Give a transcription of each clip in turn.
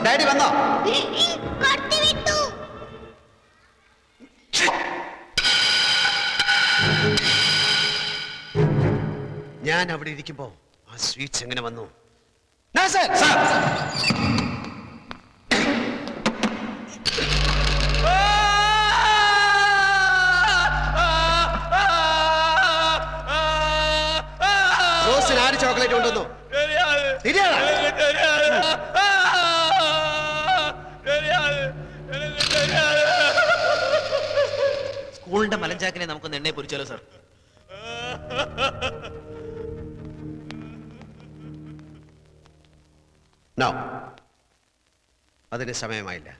Daddy വന്നോ? ഞാൻ അവിടെ ഇരിക്കുമ്പോ ആ സ്വീറ്റ്സ് എങ്ങനെ വന്നു? റോസിന് ആര് ചോക്ലേറ്റ് കൊണ്ടുവന്നു? സ്കൂളിന്റെ മലഞ്ചാക്കിനെ നമുക്കൊന്ന് എണ്ണയെ പൊരിച്ചാലോ സാർ? നോ, അതിന് സമയമായില്ല.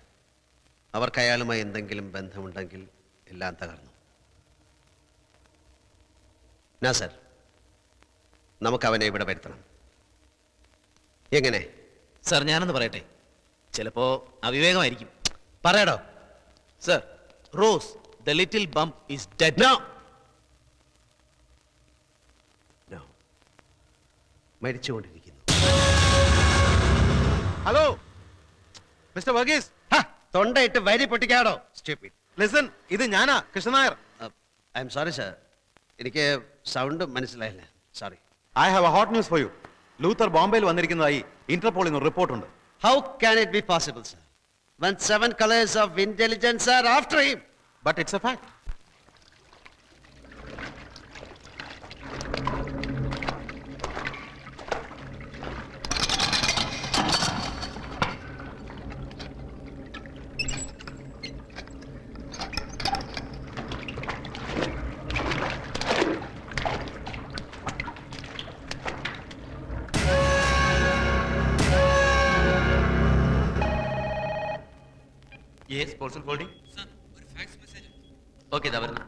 അവർക്ക് അയാളുമായി എന്തെങ്കിലും ബന്ധമുണ്ടെങ്കിൽ എല്ലാം തകർന്നു. നാസർ, നമുക്ക് അവനെ ഇവിടെ വരുത്തണം. എങ്ങനെ? സാർ ഞാനൊന്ന് പറയട്ടെ, ചിലപ്പോ അവിവേകമായിരിക്കും. പറയടോ. Sir, Rose the little bump is dead. No, no, മരിച്ചുകൊണ്ടിരിക്കുന്നു. Hello mister Varghese. തൊണ്ടയിട്ട് വരി പൊട്ടിക്കാടോ. സ്റ്റുപ്പിഡ്. ലിസൺ, ഇത് ഞാനാ, Krishnan Nair. I am sorry sir, എനിക്ക് സൗണ്ട് മനസ്സിലായില്ല. Sorry. I have a hot news for you. Luther ബോംബെയിൽ വന്നിരിക്കുന്നതായി ഇന്റർപോളിൽ നിന്ന് റിപ്പോർട്ടുണ്ട്. How can it be possible, sir, when 7 colors of intelligence are after him? But it's a fact. Yes, Postal Holding. Sir, ഒരു fax message. Okay, ദാ വരുന്നു.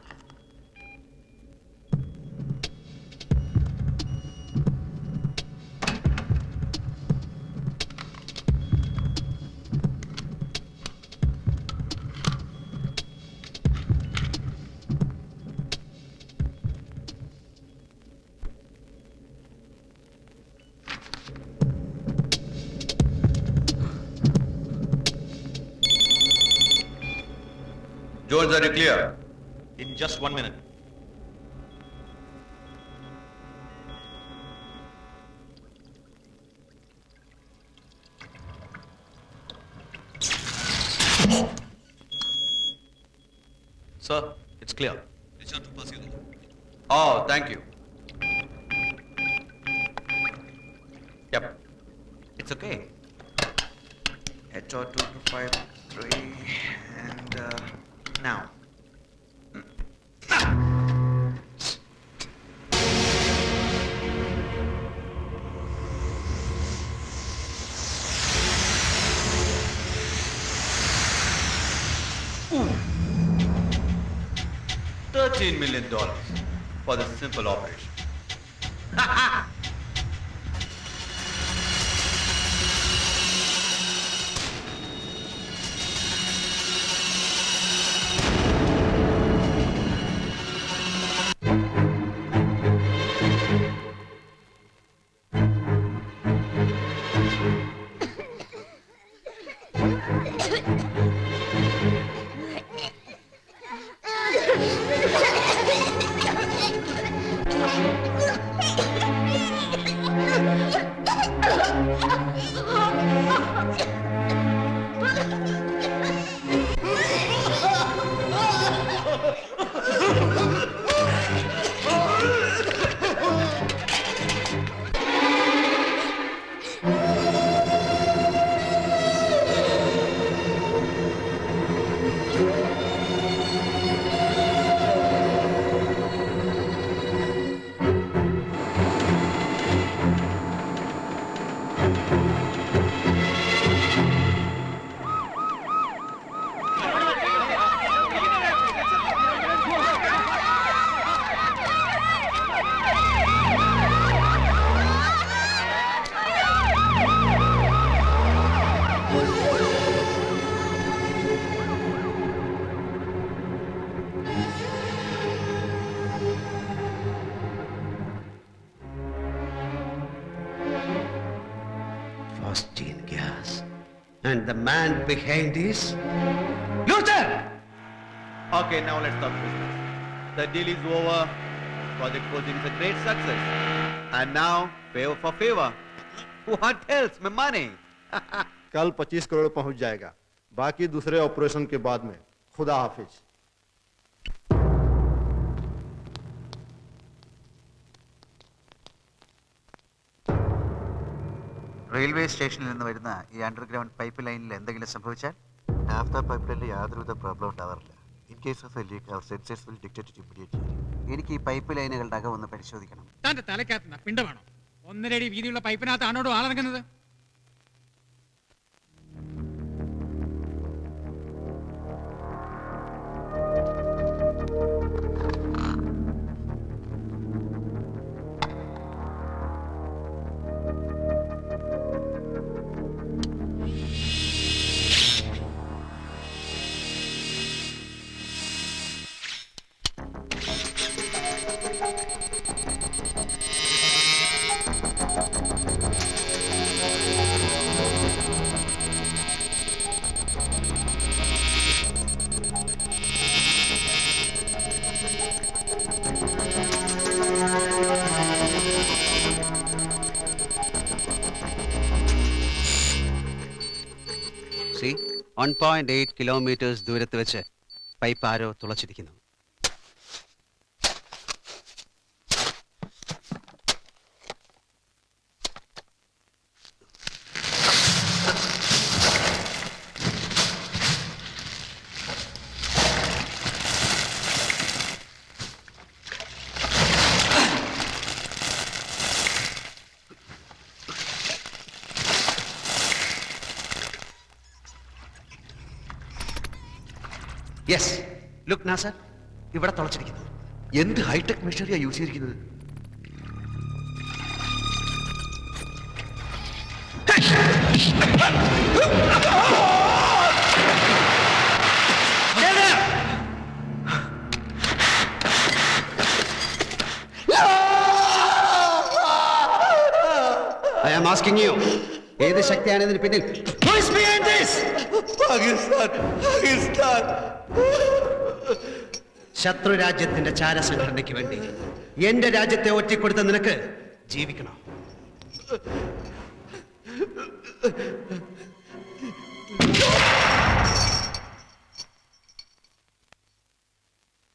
Zones are clear. In just 1 minute. Sir, it's clear. Richard to pass you. Oh, thank you. Yep. It's okay. HR 2253 and now. $13 million for this simple operation. phosgene gas. And the man behind is Luther! Okay, now let's talk business. The deal is over. Project Cosing is a great success. And now, favor for favor. What else? My money. कल 25 करोड़ पहुंच जाएगा, बाकी दूसरे operation के बाद में। खुदा हाफिज। Railway സ്റ്റേഷനിൽ നിന്ന് വരുന്ന ഈ അണ്ടർഗ്രൗണ്ട് പൈപ്പ് ലൈനിൽ എന്തെങ്കിലും സംഭവിച്ചാൽ നാഫ്ത പൈപ്പ് ലൈനിൽ യാതൊരുവിധ പ്രോബ്ലം ഉണ്ടാവാറില്ല. In case of a leak our sensors will detect it immediately. എനിക്ക് ഈ പൈപ്പ് ലൈനുകളുടെ അകം ഒന്ന് പരിശോധിക്കണം. താന്റെ തലക്കകത്ത് പിണ്ടമാണോ? 1.5 അടി വീതിയുള്ള പൈപ്പിനകത്താണോടോ ആളിറങ്ങുന്നത്? See, 1.8 kilometers ദൂരത്ത് വെച്ച് പൈപ്പ് ആരോ തുളച്ചിരിക്കുന്നു. യെസ്, ലുക്ക് നാസർ, ഇവിടെ തുളച്ചിരിക്കുന്നു. എന്ത് ഹൈടെക് മെഷീനറിയാ യൂസ് ചെയ്തിരിക്കുന്നത്? I am asking you, ഏത് ശക്തിയാണ് ഇതിന് പിന്നിൽ? Who is behind this? ശത്രു രാജ്യത്തിന്റെ ചാരസംഘടനയ്ക്ക് വേണ്ടി എന്റെ രാജ്യത്തെ ഒറ്റിക്കൊടുത്ത നിനക്ക് ജീവിക്കണോ?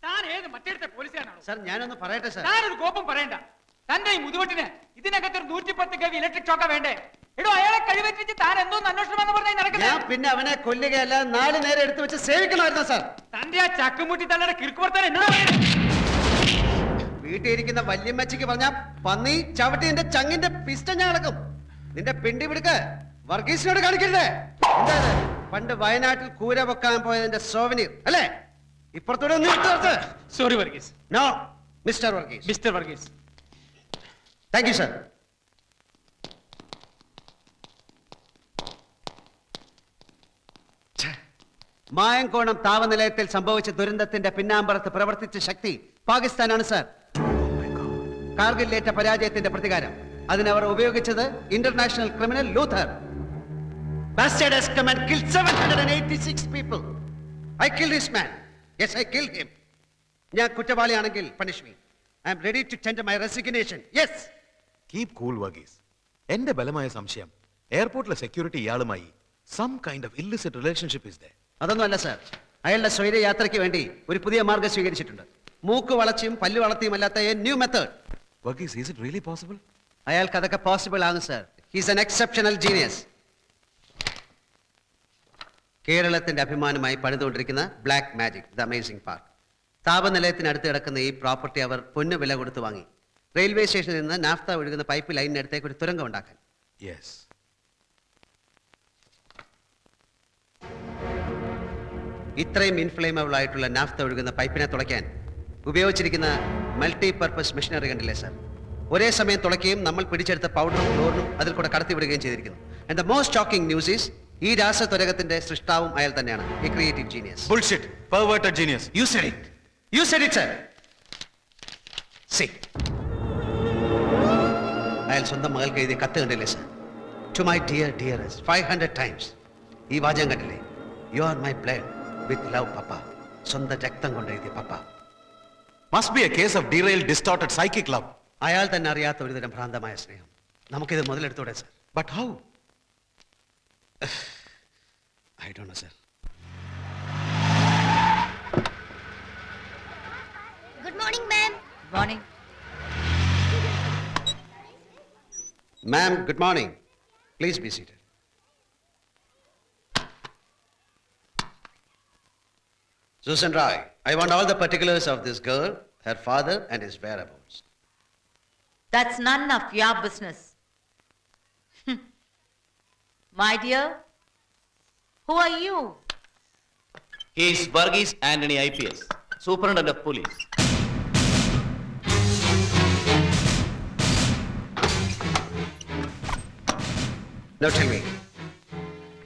താൻ ഏത് മറ്റേടത്തെ പോലീസുകാരനാണോ? സാർ, ഞാനൊന്ന് പറയട്ടെ സാർ. താനൊരു കോപ്പം പറയണ്ട. തന്റെ ഈ മുതുവട്ടിന് ഇതിനകത്തൊരു 110 കവി ഇലക്ട്രിക് ഷോക്കാ വേണ്ടേ? എടോ, അയാളെ കഴിവെറ്റിച്ച് താൻ എന്തോന്ന് അന്വേഷണമെന്ന് പറഞ്ഞാൽ ഞാൻ നടക്കുന്നത്? പിന്നെ അവനെ കൊല്ലുകയല്ല, 4 നേരം എടുത്തു വെച്ച് സേവിക്കണമായിരുന്നു സാർ. തന്റെ ആ ചക്കുമുട്ടി തള്ളയുടെ കിറുക്കുവർത്താൻ എന്നതാ പറയുന്നത്? വീട്ടിൽ ഇരിക്കുന്ന വല്യമ്മച്ചിക്ക് പറഞ്ഞ പന്നി ചവിട്ടി നിന്റെ ചങ്ങിന്റെ പിസ്റ്റം ഞാൻ നടക്കും. നിന്റെ പിണ്ടി പിടുക്ക് വർഗീസിനോട് കാണിക്കരുത്. എന്താ ഇത്? പണ്ട് വയനാട്ടിൽ കൂര വെക്കാൻ പോയതിന്റെ സോവനീർ അല്ലേ? ഇപ്പുറത്തൂടെ ഒന്ന് എടുത്ത്. Sorry Varghese. No, mister Varghese. Mister Varghese. Thank you sir. Mayankonam താപനിലയത്തിൽ സംഭവിച്ച ദുരന്തത്തിന്റെ പിന്നാമ്പറത്ത് പ്രവർത്തിച്ച ശക്തി പാകിസ്ഥാനാണ് സർ. കാർഗിലേറ്റ പരാജയത്തിന്റെ പ്രതികാരം അതിനവർ ഉപയോഗിച്ചത് international criminal Luther. Bastard has come and killed 786 people. I killed this man. Yes, I killed him. ഞാൻ കുറ്റവാളിയാണെങ്കിൽ punish me. I am ready to tender my resignation. Yes. Keep cool Varghese. എന്റെ ബലമായ സംശയം എയർപോർട്ടിലെ സെക്യൂരിറ്റി ഇയാളുമായി some kind of illicit relationship is there. അതൊന്നുമല്ല sir. അയാളുടെ സ്വൈര യാത്രയ്ക്ക് വേണ്ടി ഒരു പുതിയ മാർഗം സ്വീകരിച്ചിട്ടുണ്ട്. മൂക്ക് വളച്ചിയും പല്ല് വളർത്തിയും അല്ലാത്ത a new method. Varghese, is it really possible? അയാൾക്ക് അതൊക്കെ പോസിബിൾ ആകും sir. He's an exceptional genius. കേരളത്തിന്റെ അഭിമാനമായി പണിതുകൊണ്ടിരിക്കുന്ന black magic, the amazing park. താപനിലയത്തിനടുത്ത് കിടക്കുന്ന ഈ പ്രോപ്പർട്ടി അവർ പൊന്നു വില കൊടുത്ത് വാങ്ങി. റെയിൽവേ സ്റ്റേഷനിൽ നിന്ന് നാഫ്ത ഒഴുകുന്ന പൈപ്പ് ലൈനിനടുത്തേക്ക് ഒരു തുരങ്കം ഉണ്ടാക്കാൻ. യെസ്. ഇത്രയും ഇൻഫ്ലേമബിൾ ആയിട്ടുള്ള നാഫ്ത ഒഴുകുന്ന പൈപ്പിനെ തുളയ്ക്കാൻ ഉപയോഗിച്ചിരിക്കുന്ന മൾട്ടി പർപ്പസ് മെഷീനറി കണ്ടില്ലേ സർ? ഒരേ സമയം തുളയ്ക്കുകയും നമ്മൾ പിടിച്ചെടുത്ത പൗഡറും ക്ലോറിനും അതിൽ കൂടെ കടത്തിവിടുകയും ചെയ്തിരിക്കുന്നു. And the most shocking news is ഈ രാസത്വരകത്തിന്റെ സൃഷ്ടാവും അയാൾ തന്നെയാണ്, A creative genius. Bullshit, perverted genius. You said it. You said it, sir. See. അയാൾ സ്വന്തം മകൾക്ക് എഴുതിയ കത്ത് കണ്ടില്ലേ sir? To my dearest 500 times ഈ വാചകം കണ്ടില്ലേ? You are my blood with love papa. സ്വന്തം രക്തം കൊണ്ട് എഴുതിയ പപ്പ. Must be a case of derailed, distorted psychic love. അയാൾ തന്നെ അറിയാത്ത ഒരുതരം ഭ്രാന്തമായ സ്നേഹം. നമുക്കിത് മുതലെടുത്തൂടെ sir? But how? I don't know sir. Good morning, ma'am. Morning. Ma'am, good morning. Please be seated. Susan Roy, I want all the particulars of this girl, her father, and his whereabouts. That's none of your business. My dear, who are you? He is Varghese Anthony IPS, Superintendent of Police. Now tell me,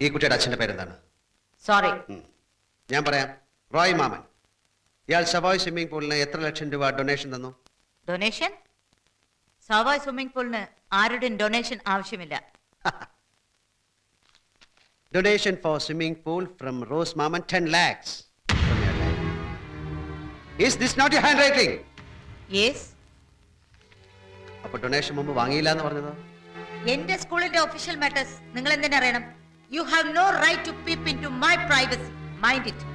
ഈ കുട്ടിയുടെ അച്ഛൻ്റെ പേരെന്താണ്? Sorry. ഞാൻ പറയാം. റോയ് മാമൻ. ഇയാൾ Savoy swimming പൂളിന് എത്ര ലക്ഷം രൂപ ഡൊണേഷൻ തന്നു? Donation? സവായ് സ്വിമ്മിംഗ് പൂളിന് ആരുടെയും ഡൊണേഷൻ ആവശ്യമില്ല. Donation for swimming pool from Rose Maman 10 lakhs from your life. Is this not your handwriting? Yes. അപ്പോൾ ഡൊണേഷൻ മുമ്പ് വാങ്ങിയില്ല എന്ന് പറഞ്ഞതോ? എന്റെ സ്കൂളിന്റെ ഒഫീഷ്യൽ മാറ്റേഴ്സ് നിങ്ങൾ എന്തിനറിയണം? You have no right to peep into my privacy. Mind it.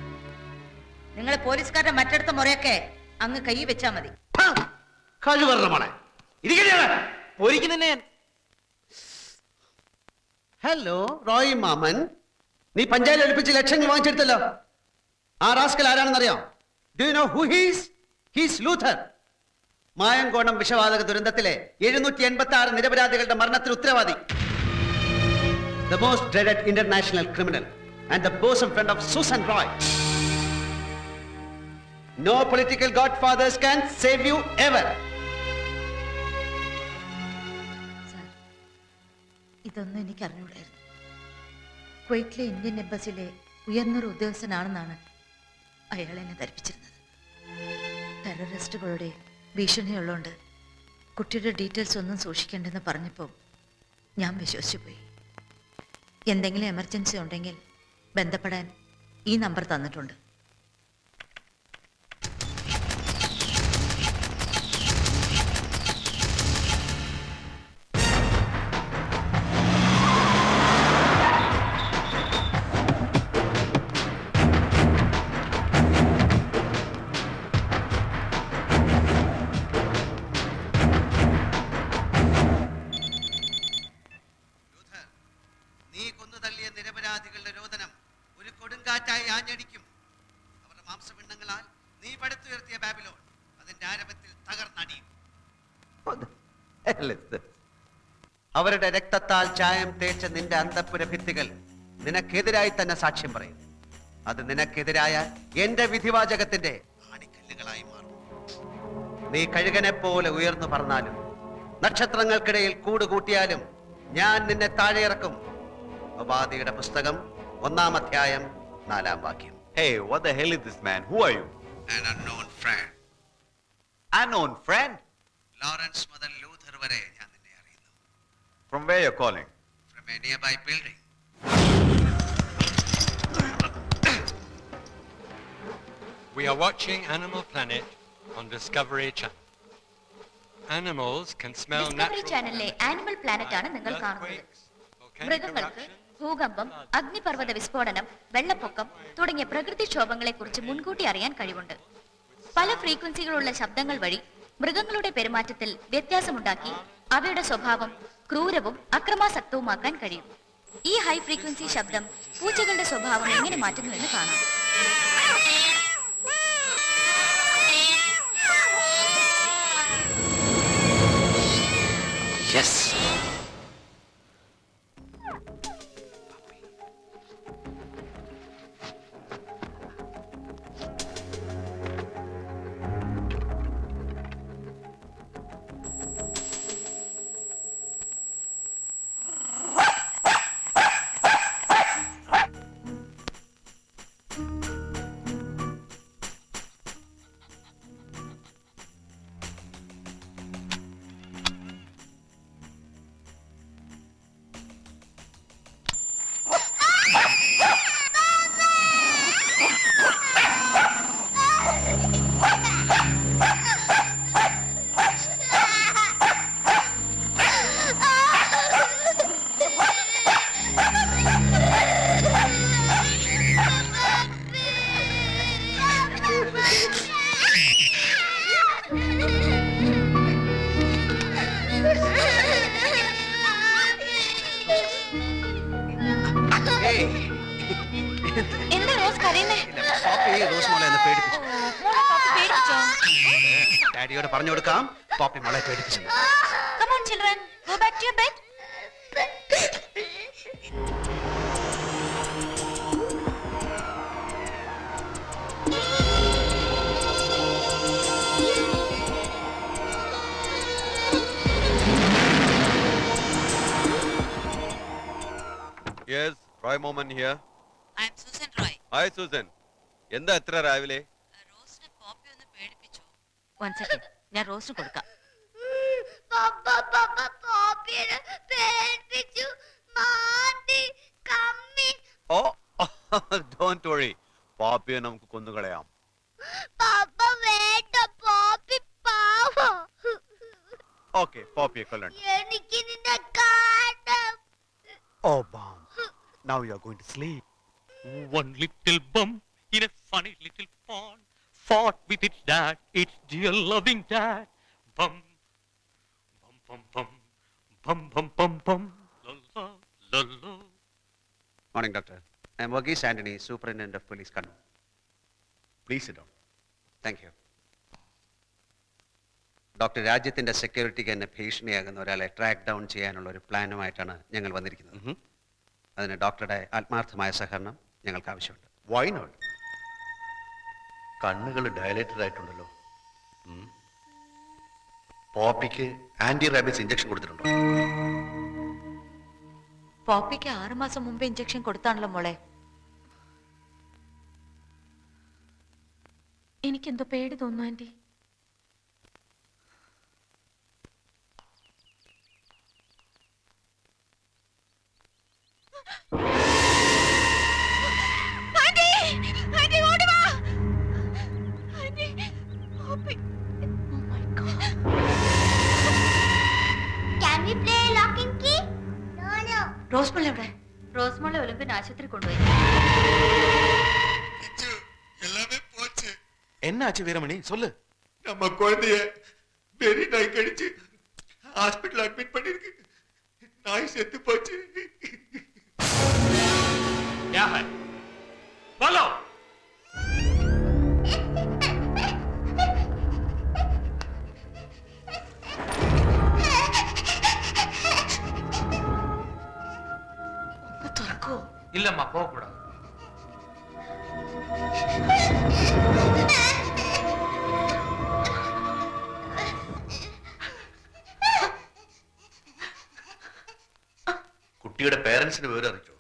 നിങ്ങൾ പോലീസുകാരുടെ മറ്റടുത്ത മുറയൊക്കെ അങ്ങ് കൈ വെച്ചാ മതി. കഴിവറ ഹലോ റോയ് മാമൻ, നീ പഞ്ചായത്ത് ഒലിപ്പിച്ച് ലക്ഷങ്ങൾ വാങ്ങിച്ചെടുത്തല്ലോ. ആ റാസ്കൽ ആരാണെന്നറിയാം? Do you know who he's? He's Luther. Mayankonam വിഷവാതക ദുരന്തത്തിലെ 786 നിരപരാധികളുടെ മരണത്തിന് ഉത്തരവാദി. The most dreaded international criminal and the bosom friend of Susan Roy. No political godfathers can save you ever. ഇതൊന്നും എനിക്ക് അറിഞ്ഞൂടായിരുന്നു. കുവൈറ്റിലെ ഇന്ത്യൻ എംബസിയിലെ ഉയർന്നൊരു ഉദ്യോഗസ്ഥനാണെന്നാണ് അയാൾ എന്നെ ധരിപ്പിച്ചിരുന്നത്. ടെററിസ്റ്റുകളുടെ ഭീഷണിയുള്ളതുകൊണ്ട് കുട്ടിയുടെ ഡീറ്റെയിൽസ് ഒന്നും സൂക്ഷിക്കേണ്ടെന്ന് പറഞ്ഞപ്പോൾ ഞാൻ വിശ്വസിച്ചു പോയി. എന്തെങ്കിലും എമർജൻസി ഉണ്ടെങ്കിൽ ബന്ധപ്പെടാൻ ഈ നമ്പർ തന്നിട്ടുണ്ട്. നീ കൊന്നു തള്ളിയ നിരപരാധികളുടെ രോദനം ഒരു കൊടുങ്കാറ്റായി ആഞ്ഞടിക്കും. അവരുടെ മാംസപിണ്ഡങ്ങളാൽ നീ പടുത്തുയർത്തിയ ബാബിലോൺ അതിന്റെ ആരംഭത്തിൽ തകർന്നടിയും. അവരുടെ രക്തത്താൽ ചായം തേച്ച നിന്റെ അന്തഃപുര ഭിത്തികൾ നിനക്കെതിരായി തന്നെ സാക്ഷ്യം പറയും. അത് നിനക്കെതിരായ എന്റെ വിധിവാചകത്തിന്റെ ആണിക്കല്ലുകളായി മാറും. നീ കഴുകനെ പോലെ ഉയർന്നു പറന്നാലും നക്ഷത്രങ്ങൾക്കിടയിൽ കൂടുകൂട്ടിയാലും ഞാൻ നിന്നെ താഴെ ഇറക്കും. ഉപാധിയുടെ പുസ്തകം 1-ാം അധ്യായം 4-ാം വാക്യം. Hey, what the hell is this man? Who are you? An unknown friend. Unknown friend? Lawrence മുതൽ ലൂഥർ വരെ ഞാൻ നിന്നെ അറിയുന്നു. From where you're calling? From a nearby building. We are watching Animal Planet on Discovery Channel. Animals can smell discovery natural ചാനലിലെ animal planet ആണ് നിങ്ങൾ കാണുന്നത്. earthquakes, volcanic മൃഗങ്ങൾക്ക് eruptions, ഭൂകമ്പം, അഗ്നിപർവ്വത വിസ്ഫോടനം, വെള്ളപ്പൊക്കം തുടങ്ങിയ പ്രകൃതിക്ഷോഭങ്ങളെ കുറിച്ച് മുൻകൂട്ടി അറിയാൻ കഴിവുണ്ട്. പല ഫ്രീക്വൻസികളുള്ള ശബ്ദങ്ങൾ വഴി മൃഗങ്ങളുടെ പെരുമാറ്റത്തിൽ വ്യത്യാസമുണ്ടാക്കി അവയുടെ സ്വഭാവം ക്രൂരവും അക്രമാസക്തവുമാക്കാൻ കഴിയും. ഈ ഹൈ ഫ്രീക്വൻസി ശബ്ദം പൂച്ചകളുടെ സ്വഭാവം എങ്ങനെ മാറ്റുന്നുവെന്ന് കാണാം. Yes. കരയുന്നേ? പോപ്പി റോസ് മോളെ ഒന്ന് പേടിപ്പിച്ചു. മോളെ പാപ്പി പേടിപ്പിച്ചോ? ഡാഡിയോട് പറഞ്ഞു കൊടുക്കാം പോപ്പി മോളെ പേടിപ്പിച്ചു. Come on, children. Go back to your bed. Yes, Roy Moman here. I am Susan Roy. Hi, Susan. എന്താ എത്ര രാവിലെ? റോസിനെ പോപ്പി ഒന്ന് പേടിപ്പിച്ചു. One second. ഞാൻ റോസിന് കൊടുക്കാം. ഓ ഡോണ്ട് വറി, പോപ്പിയെ നമുക്ക് കൊന്നുകളയാം. ഓക്കെ, പോപ്പിയെ കൊല്ലണം. ഓ balm. Now you are going to sleep. One little bum in a funny little pond fought with its dad, its dear loving dad. Bum, bum, bum, bum, bum, bum, bum, bum, la la la la. Morning doctor. I M Varghese Antony, superintendent of police Kannur. Please sit down. Thank you. Doctor, രാജ്യത്തിന്റെ സെക്യൂരിറ്റിക്ക് തന്നെ ഭീഷണിയാകുന്ന ഒരാളെ track down ചെയ്യാനുള്ള ഒരു പ്ലാനുമായിട്ടാണ് ഞങ്ങൾ വന്നിരിക്കുന്നത്. അതിന് ഡോക്ടറുടെ ആത്മാർത്ഥമായ സഹകരണം ഞങ്ങൾക്ക് ആവശ്യമുണ്ട്. Why not? കണ്ണുകൾ ഡയലേറ്റഡ് ആയിട്ടുണ്ടല്ലോ. പോപ്പിക്ക് ആന്റി റാബിസ് ഇഞ്ചക്ഷൻ കൊടുത്തിട്ടുണ്ടോ? പോപ്പിക്ക് 6 മാസം മുമ്പ് ഇഞ്ചക്ഷൻ കൊടുത്താണല്ലോ മോളെ. എനിക്കെന്തോ പേടി തോന്നുന്നു ആന്റി. റോസ്മോൾ എവിടെ? റോസ്മോളെ ഒളിമ്പിൻ ആശുപത്രി കൊണ്ടുപോയി. എന്നാச்சு வீரமணி சொல்லு. நம்ம குழந்தைய வெறி நாய் கடிச்சு ஹாஸ்பிடல் அட்மிட் பண்ணிருக்கு. நாய் செத்து போச்சு. क्या है? बोलो. இல்லம்மா போக கூடாது. കുട്ടിയുടെ പേരൻസിന് വിവരം അറിയിച്ചോ?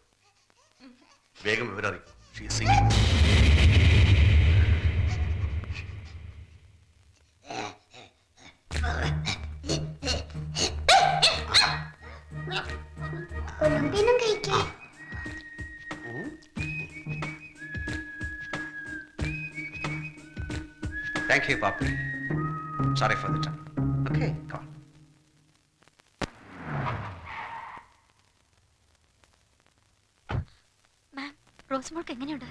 വേഗം വിവരം അറിയിക്കും. She is singing. Thank you, Poppy. Sorry for the trouble. Okay, come on. മാം, റോസ്മോൾക്ക് എങ്ങനെയുണ്ട്?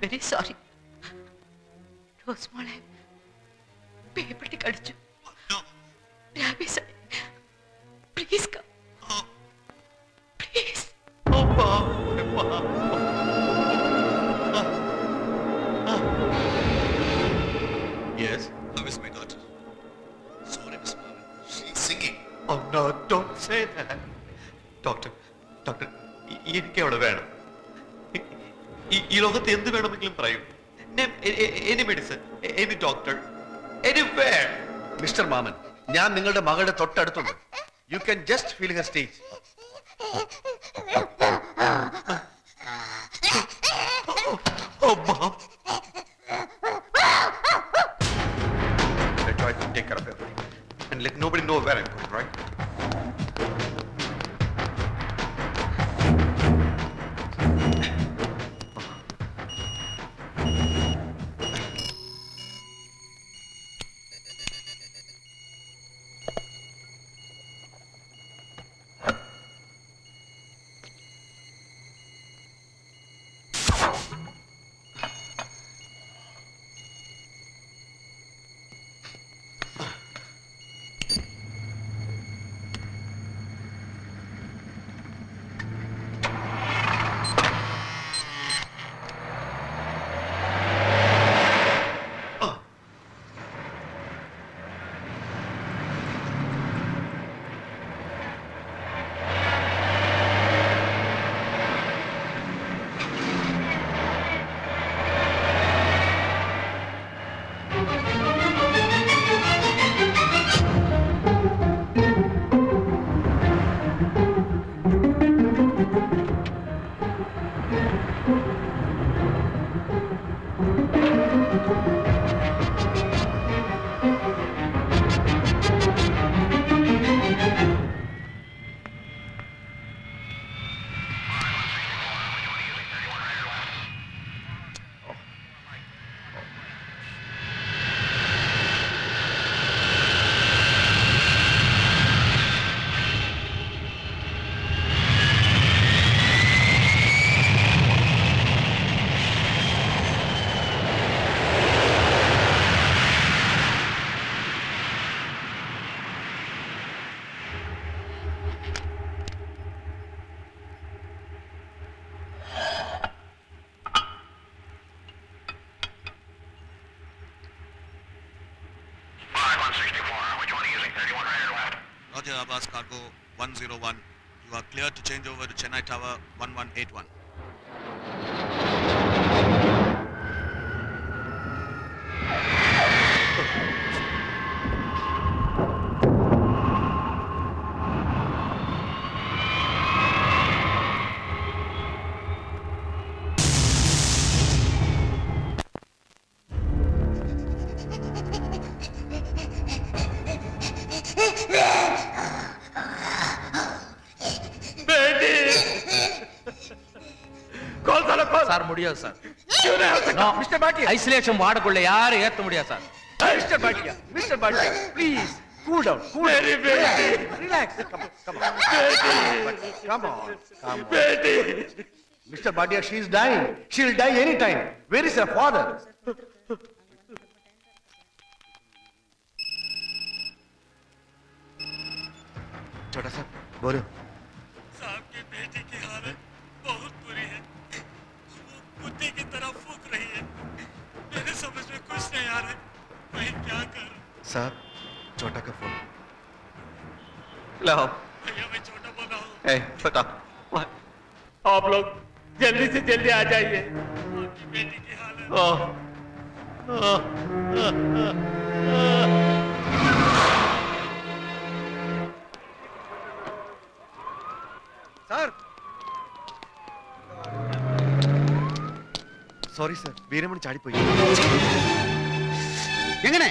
Very sorry. റോസ്മോളെ പേപ്പട്ടി കടിച്ചു. Rabies. Please come. Please. Yes. How is my daughter? Sorry, Miss Marvin. She's singing. Oh no! Don't say that. Doctor, എനിക്ക് അവളെ വേണം. ഈ ലോകത്ത് എന്ത് വേണമെങ്കിലും പറയൂ. Any medicine, any doctor, anywhere. Mister Mammen, ഞാൻ നിങ്ങളുടെ മകളുടെ തൊട്ടടുത്തുണ്ട്. You can just feel her stage. Oh, mom. I try to take care of everything and let nobody know where I'm going, right? Roger, Abbas Cargo 101. You are cleared to change over to Chennai Tower 1181. Sir முடியாது sir. Mister Bhatia, isolation வார்டுக்குள்ள யாரும் ஏத்த முடியாது sir. Mister Bhatia, mister Bhatia, please cool down, cool down, relax. Come on. Mr. Bhatia, she is dying. She will die any time. Where is her father? छोटा सा बोलो। साहब की बेटी की हालत बहुत बुरी है। वो कुत्ते की तरह फूक रही है। मेरे समझ में कुछ नहीं आ रहा है। मैं क्या करूं? साहब, छोटा का फोन। लाओ। भैया मैं छोटा बोल रहा हूँ। ए, छोटा। आप लोग जल्दी से जल्दी आ जाइए। आपकी बेटी की हालत। Sir. സോറി സർ, വീരമണി ചാടിപ്പോയി. എങ്ങനെ?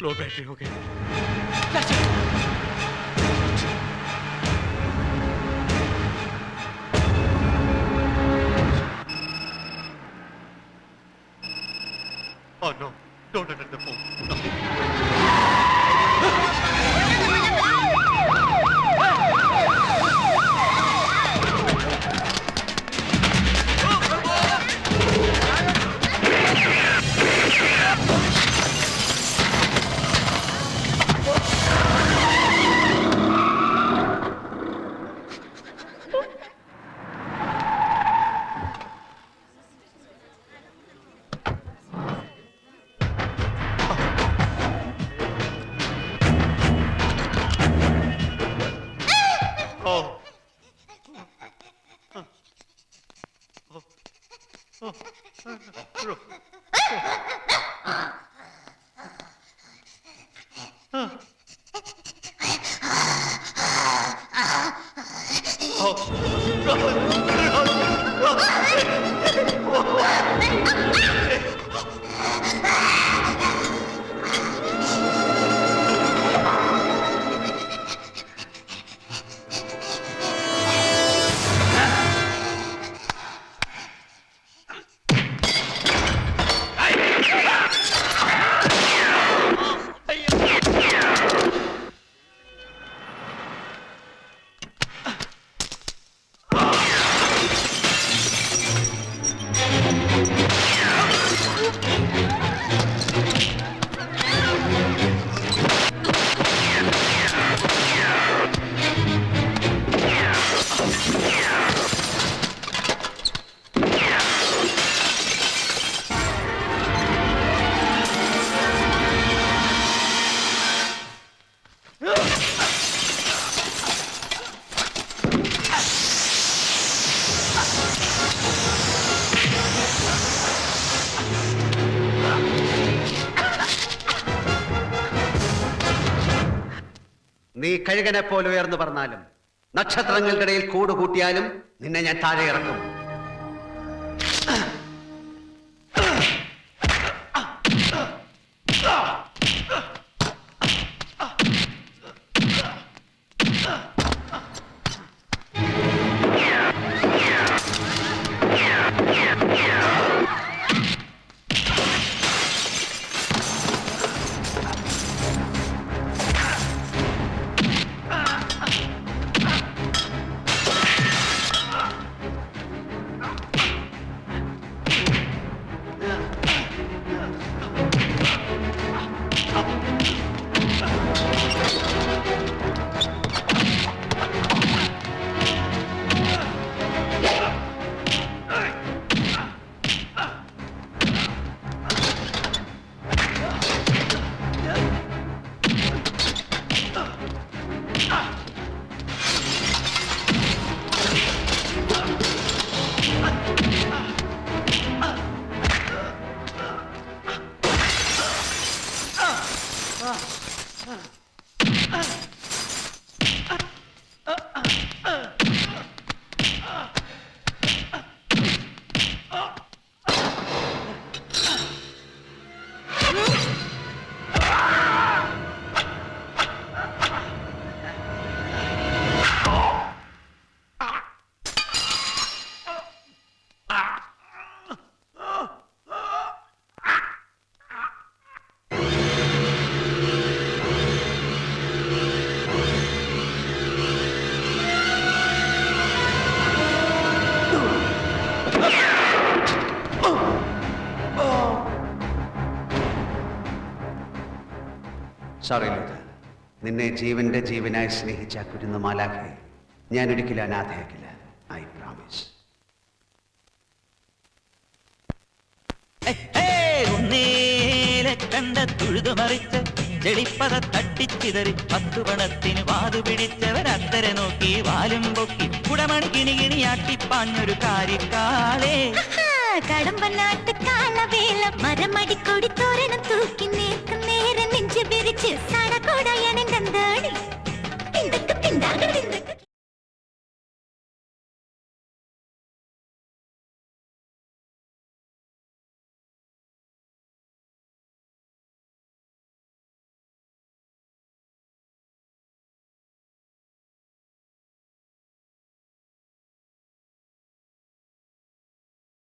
लो बैटरी हो गई। Oh no, don't attend the phone. No. നീ കഴുകനെ പോലെ ഉയർന്നു പറഞ്ഞാലും നക്ഷത്രങ്ങളുടെ ഇടയിൽ കൂടുകൂട്ടിയാലും നിന്നെ ഞാൻ താഴെ ഇറക്കും. സോറി ലൂഥർ, നിന്നെ ജീവന്റെ ജീവനായി സ്നേഹിച്ച കുരുന്ന മാലാഖയെ ഞാൻ ഒരിക്കലും അനാഥയാക്കില്ല. I promise. കണ്ട തുഴുതുമറിച്ച് ചെളിപ്പത തട്ടിച്ചിതറി 10 പണത്തിന് വാതു പിടിച്ചവരത്തരെ നോക്കി വാലും പൊക്കി കുടമണി കിണികിണിയാട്ടിപ്പാഞ്ഞൊരു കാര്യക്കാളേ കടമ്പനാട്ട് കാളവേല മരമടി കൊടി തോരണ